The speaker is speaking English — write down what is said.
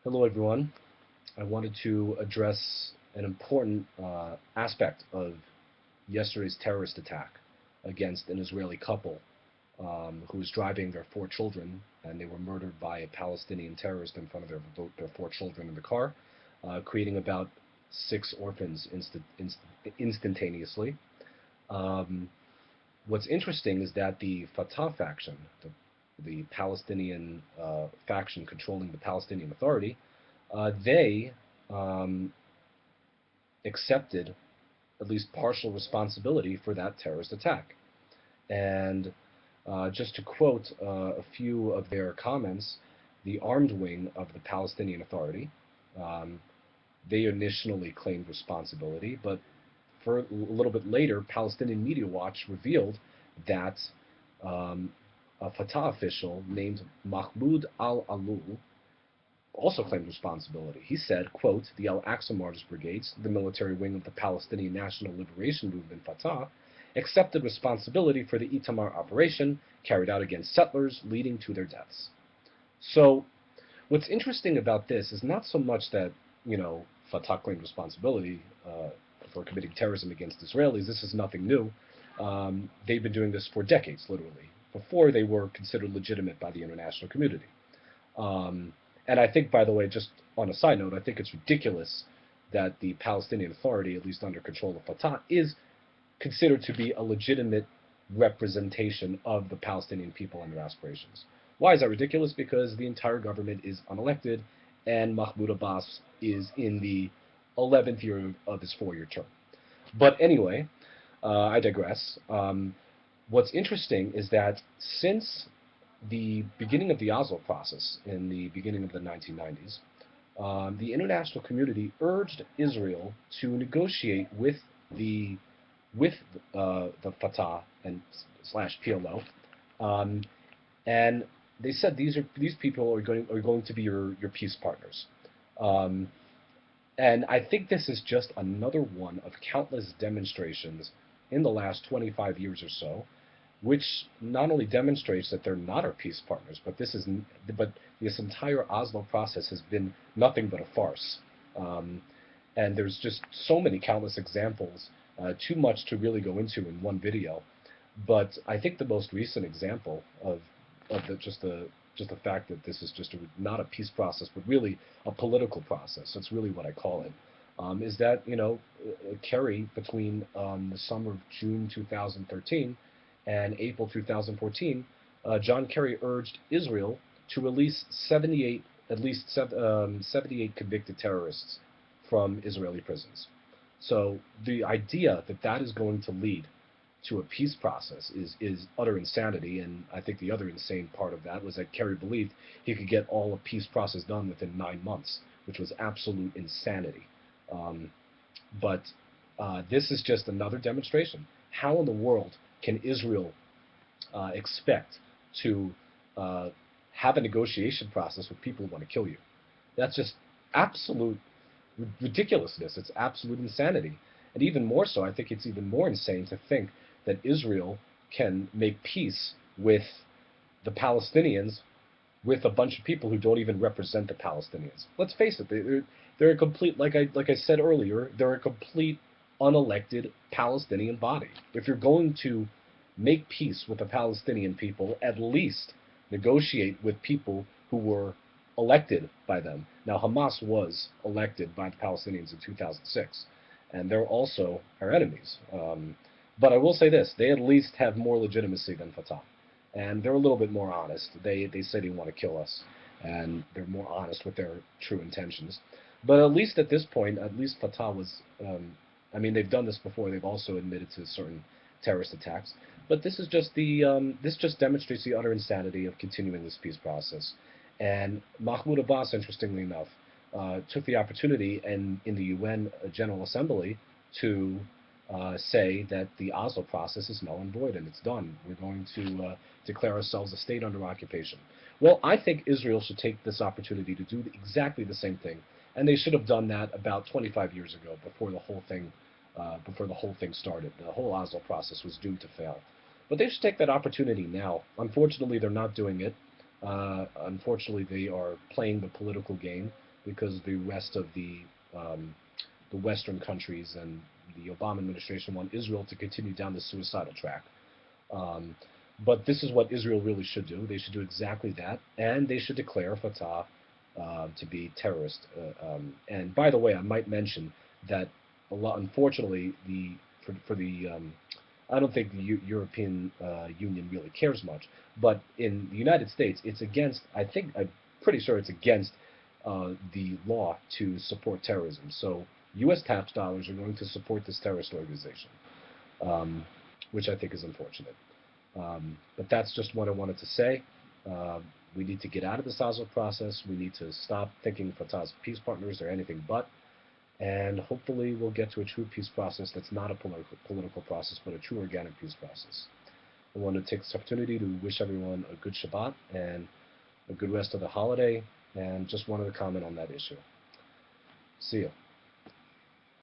Hello, everyone. I wanted to address an important aspect of yesterday's terrorist attack against an Israeli couple who was driving their four children, and they were murdered by a Palestinian terrorist in front of their four children in the car, creating about six orphans instantaneously. Um, what's interesting is that the Fatah faction, the Palestinian faction controlling the Palestinian Authority, they um, accepted at least partial responsibility for that terrorist attack. And just to quote a few of their comments, the armed wing of the Palestinian Authority, um, they initially claimed responsibility, but for a little bit later, Palestinian Media Watch revealed that a Fatah official named Mahmoud al-Alul also claimed responsibility. He said, quote, the Al-Aqsa Martyrs Brigades, the military wing of the Palestinian National Liberation Movement, Fatah, accepted responsibility for the Itamar operation carried out against settlers, leading to their deaths. So, what's interesting about this is not so much that, Fatah claimed responsibility for committing terrorism against Israelis. This is nothing new. They've been doing this for decades, literally, before they were considered legitimate by the international community. Um, and I think, by the way, just on a side note, I think it's ridiculous that the Palestinian Authority, at least under control of Fatah, is considered to be a legitimate representation of the Palestinian people and their aspirations. Why is that ridiculous? Because the entire government is unelected, and Mahmoud Abbas is in the 11th year of his four-year term. But anyway, I digress. What's interesting is that since the beginning of the Oslo process in the beginning of the 1990s, the international community urged Israel to negotiate the with the Fatah and slash PLO, um, and they said these people are going to be your peace partners. Um, and I think this is just another one of countless demonstrations in the last 25 years or so, which not only demonstrates that they're not our peace partners, but this entire Oslo process has been nothing but a farce. Um, and there's just so many countless examples, too much to really go into in one video. But I think the most recent example of just the fact that this is just not a peace process, but really a political process. That's really what I call it. Is that Kerry between the summer of June 2013 and April 2014, John Kerry urged Israel to release 78 at least 78 convicted terrorists from Israeli prisons. So the idea that that is going to lead to a peace process is utter insanity. And I think the other insane part of that was that Kerry believed he could get all of peace process done within 9 months, which was absolute insanity. Um, but this is just another demonstration. How in the world can Israel expect to uh, have a negotiation process with people who want to kill you? That's just absolute ridiculousness. It's absolute insanity. And even more so, I think it's even more insane to think that Israel can make peace with the Palestinians with a bunch of people who don't even represent the Palestinians. Let's face it, they're a complete, like I said earlier, they're a complete unelected Palestinian body. If you're going to make peace with the Palestinian people, at least negotiate with people who were elected by them. Now, Hamas was elected by the Palestinians in 2006, and they're also our enemies. But I will say this, they at least have more legitimacy than Fatah. And they're a little bit more honest. They say they want to kill us, and they're more honest with their true intentions. But at least at this point, at least Fatah was, I mean, they've done this before. They've also admitted to certain terrorist attacks. But this is just this just demonstrates the utter insanity of continuing this peace process. And Mahmoud Abbas, interestingly enough, took the opportunity in the UN General Assembly to say that the Oslo process is null and void and it's done. We're going to declare ourselves a state under occupation. Well, I think Israel should take this opportunity to do exactly the same thing, and they should have done that about 25 years ago, before the whole thing started. The whole Oslo process was doomed to fail. But they should take that opportunity now. Unfortunately, they're not doing it. Unfortunately, they are playing the political game because the rest of the Western countries and the Obama administration want Israel to continue down the suicidal track. Um, but this is what Israel really should do. They should do exactly that, and they should declare Fatah to be terrorist. And by the way, I might mention that unfortunately, for the I don't think the European Union really cares much, but in the United States, it's against. I'm pretty sure it's against the law to support terrorism. So U.S. tax dollars are going to support this terrorist organization, um, which I think is unfortunate. But that's just what I wanted to say. We need to get out of this Oslo process. We need to stop thinking Fatah's peace partners are anything but. And hopefully we'll get to a true peace process that's not a political process, but a true organic peace process. I want to take this opportunity to wish everyone a good Shabbat and a good rest of the holiday, and just wanted to comment on that issue. See you.